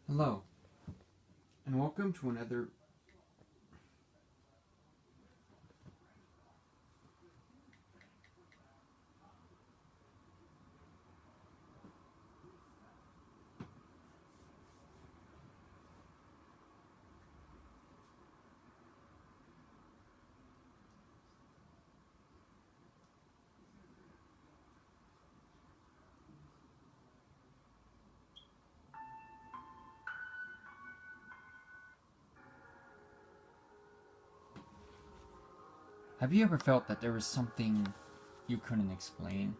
Hello, and welcome to another. Have you ever felt that there was something you couldn't explain?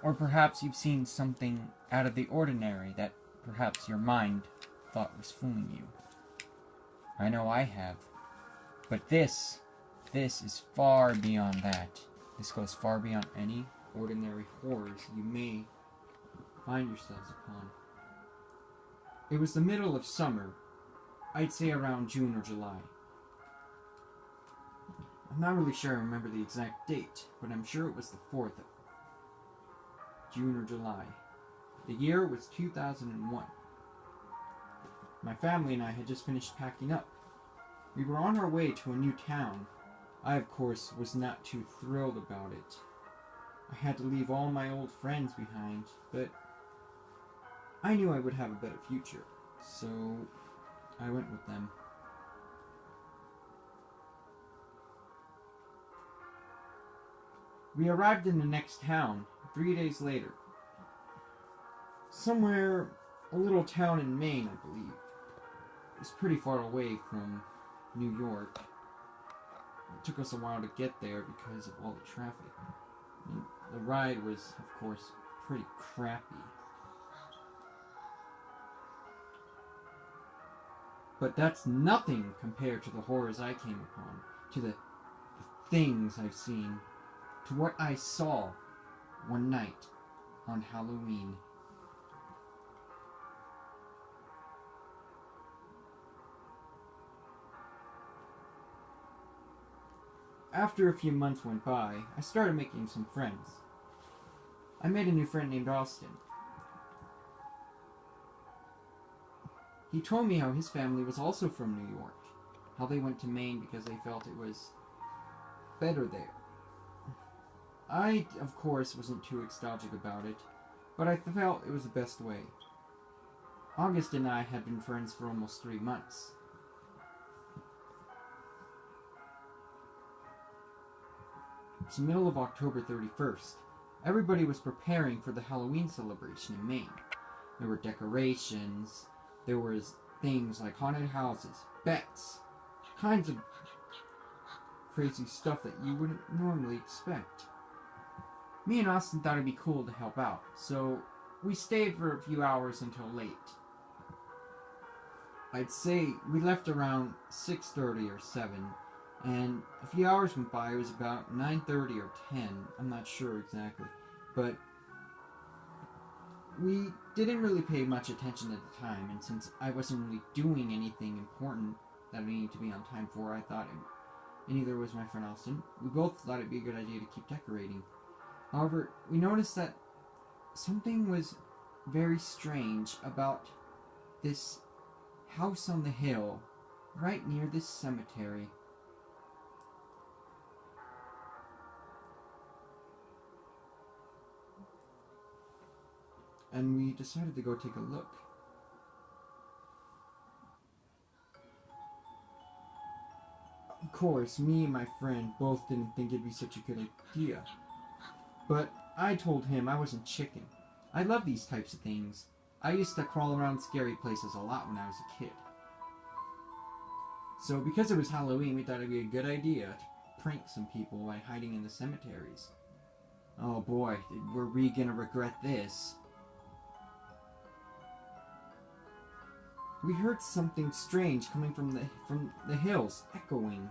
Or perhaps you've seen something out of the ordinary that perhaps your mind thought was fooling you? I know I have. But this is far beyond that. This goes far beyond any ordinary horrors you may find yourselves upon. It was the middle of summer, I'd say around June or July. I'm not really sure I remember the exact date, but I'm sure it was the 4th of June or July. The year was 2001. My family and I had just finished packing up. We were on our way to a new town. I, of course, was not too thrilled about it. I had to leave all my old friends behind, but I knew I would have a better future, so I went with them. We arrived in the next town 3 days later. Somewhere, a little town in Maine, I believe. It was pretty far away from New York. It took us a while to get there because of all the traffic. And the ride was, of course, pretty crappy. But that's nothing compared to the horrors I came upon, to the things I've seen, to what I saw one night on Halloween. After a few months went by, I started making some friends. I made a new friend named Austin. He told me how his family was also from New York, how they went to Maine because they felt it was better there. I, of course, wasn't too ecstatic about it, but I felt it was the best way. August and I had been friends for almost 3 months. It's the middle of October 31st. Everybody was preparing for the Halloween celebration in Maine. There were decorations, there was things like haunted houses, bets, kinds of crazy stuff that you wouldn't normally expect. Me and Austin thought it'd be cool to help out, so we stayed for a few hours until late. I'd say we left around 6:30 or 7, and a few hours went by. It was about 9:30 or 10, I'm not sure exactly, but we didn't really pay much attention at the time, and since I wasn't really doing anything important that I needed to be on time for, I thought and neither was my friend Austin, we both thought it'd be a good idea to keep decorating. However, we noticed that something was very strange about this house on the hill right near this cemetery. And we decided to go take a look. Of course, me and my friend both didn't think it'd be such a good idea. But I told him I wasn't chicken. I love these types of things. I used to crawl around scary places a lot when I was a kid. So because it was Halloween, we thought it'd be a good idea to prank some people by hiding in the cemeteries. Oh boy, were we gonna regret this. We heard something strange coming from the hills, echoing.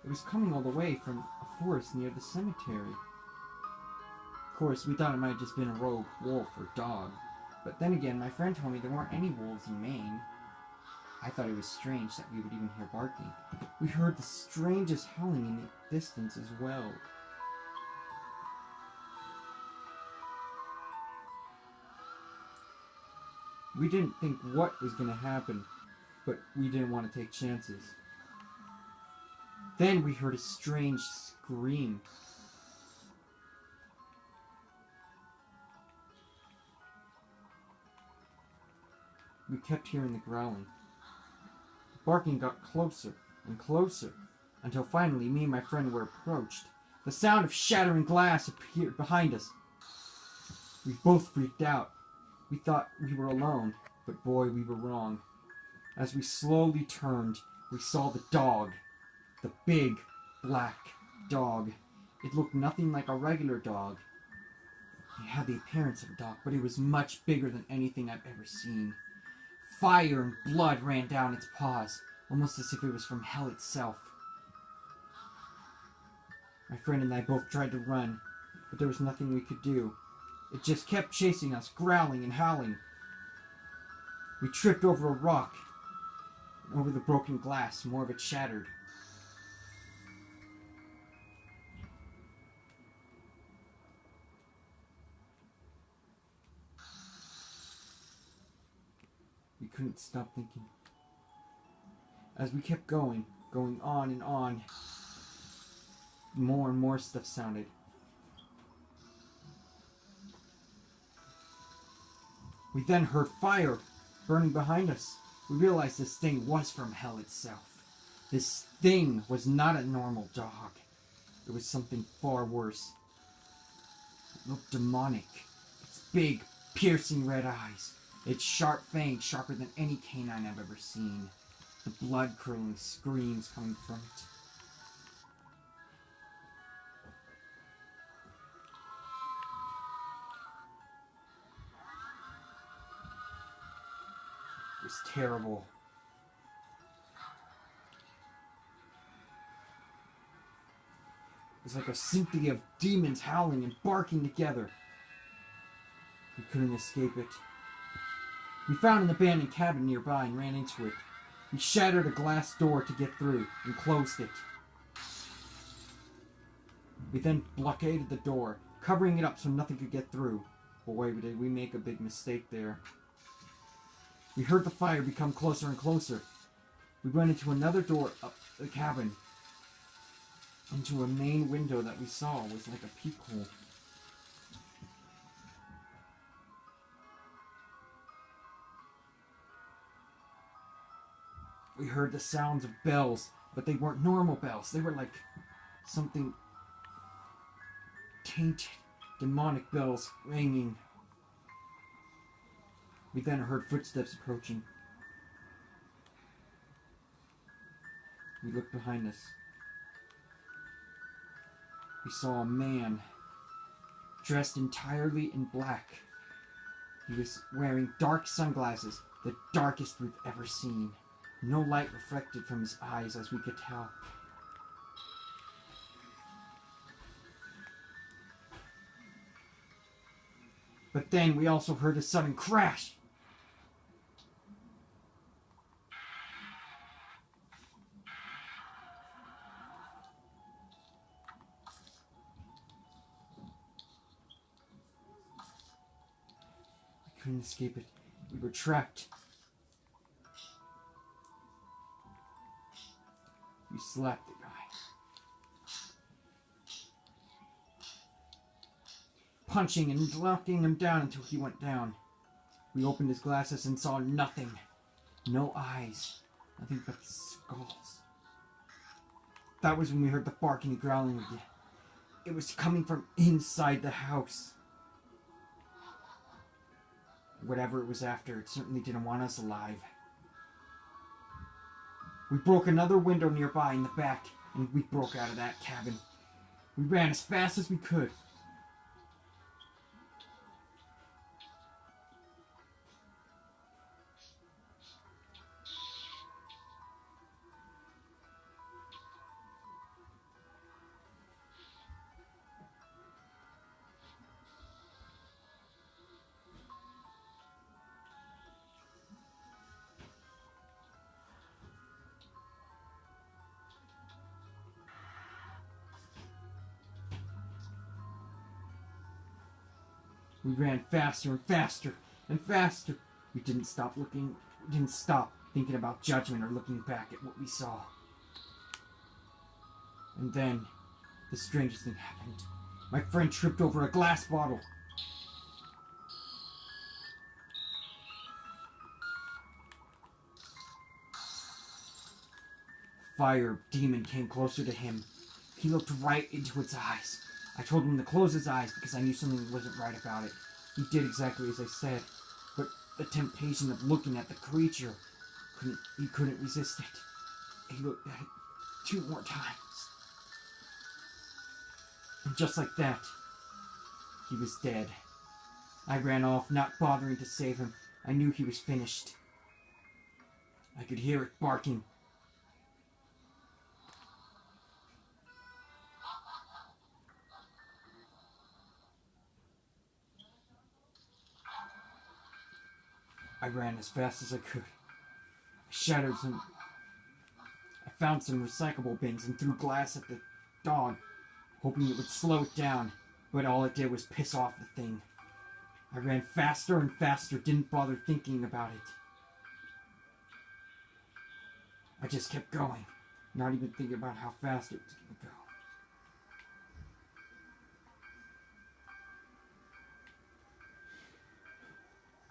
It was coming all the way from a forest near the cemetery. Of course, we thought it might have just been a rogue wolf or dog. But then again, my friend told me there weren't any wolves in Maine. I thought it was strange that we would even hear barking. We heard the strangest howling in the distance as well. We didn't think what was going to happen, but we didn't want to take chances. Then we heard a strange scream. We kept hearing the growling. The barking got closer and closer, until finally me and my friend were approached. The sound of shattering glass appeared behind us. We both freaked out. We thought we were alone, but boy, we were wrong. As we slowly turned, we saw the dog. The big, black dog. It looked nothing like a regular dog. It had the appearance of a dog, but it was much bigger than anything I've ever seen. Fire and blood ran down its paws, almost as if it was from hell itself. My friend and I both tried to run, but there was nothing we could do. It just kept chasing us, growling and howling. We tripped over a rock, and over the broken glass, more of it shattered. We couldn't stop thinking. As we kept going on and on, more and more stuff sounded. We then heard fire burning behind us. We realized this thing was from hell itself. This thing was not a normal dog. It was something far worse. It looked demonic. Its big, piercing red eyes. Its sharp fangs, sharper than any canine I've ever seen. The blood-curdling screams coming from it. It was terrible. It was like a symphony of demons howling and barking together. We couldn't escape it. We found an abandoned cabin nearby and ran into it. We shattered a glass door to get through and closed it. We then blockaded the door, covering it up so nothing could get through. Boy, did we make a big mistake there. We heard the fire become closer and closer. We went into another door up the cabin. Into a main window that we saw was like a peephole. We heard the sounds of bells, but they weren't normal bells. They were like something tainted, demonic bells ringing. We then heard footsteps approaching. We looked behind us. We saw a man dressed entirely in black. He was wearing dark sunglasses, the darkest we've ever seen. No light reflected from his eyes, as we could tell. But then we also heard a sudden crash. We couldn't escape it. We were trapped. We slapped the guy. Punching and knocking him down until he went down. We opened his glasses and saw nothing. No eyes. Nothing but skulls. That was when we heard the barking and growling again. It was coming from inside the house. Whatever it was after, it certainly didn't want us alive. We broke another window nearby in the back, and we broke out of that cabin. We ran as fast as we could. We ran faster and faster and faster. We didn't stop thinking about judgment or looking back at what we saw. And then, the strangest thing happened. My friend tripped over a glass bottle. Fire demon came closer to him. He looked right into its eyes. I told him to close his eyes because I knew something wasn't right about it. He did exactly as I said, but the temptation of looking at the creature, he couldn't resist it. He looked at it 2 more times. And just like that, he was dead. I ran off, not bothering to save him. I knew he was finished. I could hear it barking. I ran as fast as I could. I found some recyclable bins and threw glass at the dog, hoping it would slow it down, but all it did was piss off the thing. I ran faster and faster, didn't bother thinking about it. I just kept going, not even thinking about how fast it was going to go.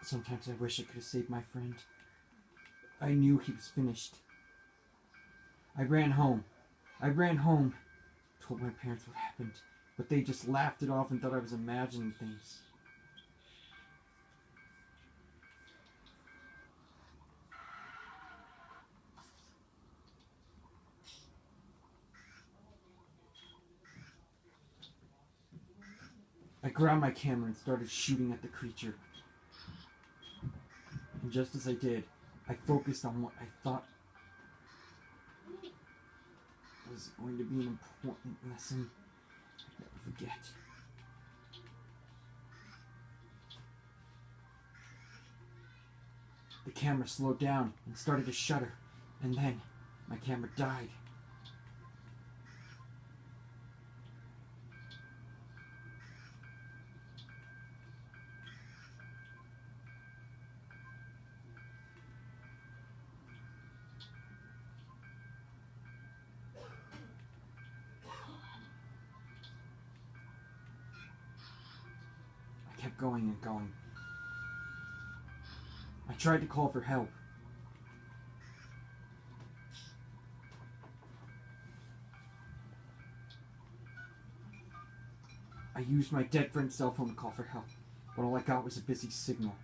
Sometimes I wish I could have saved my friend. I knew he was finished. I ran home, told my parents what happened, but they just laughed it off and thought I was imagining things. I grabbed my camera and started shooting at the creature. And just as I did, I focused on what I thought was going to be an important lesson I'd never forget. The camera slowed down and started to shudder, and then my camera died. I kept going and going. I tried to call for help. I used my dead friend's cell phone to call for help, but all I got was a busy signal.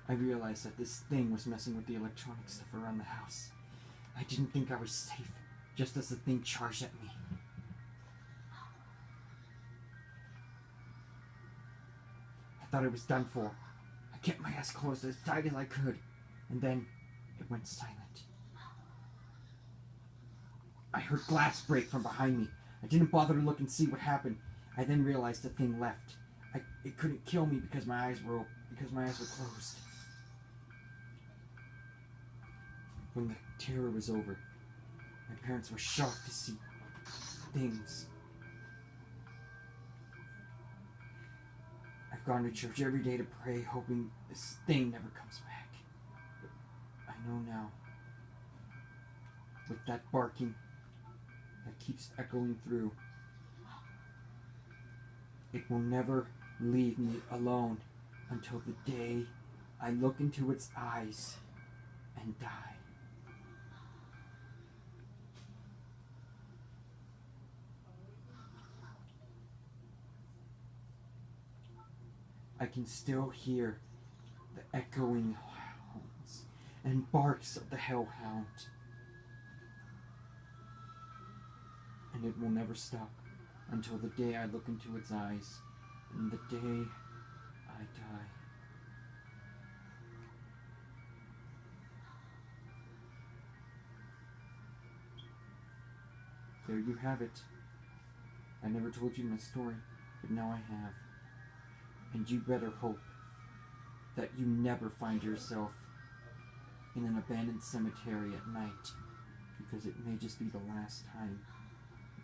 I realized that this thing was messing with the electronic stuff around the house. I didn't think I was safe, just as the thing charged at me. I thought it was done for. I kept my eyes closed as tight as I could, and then it went silent. I heard glass break from behind me. I didn't bother to look and see what happened. I then realized the thing left. It couldn't kill me because my eyes were closed. When the terror was over, my parents were shocked to see things. I've gone to church every day to pray, hoping this thing never comes back. But I know now, with that barking that keeps echoing through, it will never leave me alone until the day I look into its eyes and die. I can still hear the echoing howls and barks of the Hellhound. And it will never stop until the day I look into its eyes and the day I die. There you have it. I never told you my story, but now I have. And you better hope that you never find yourself in an abandoned cemetery at night, because it may just be the last time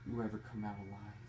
you ever come out alive.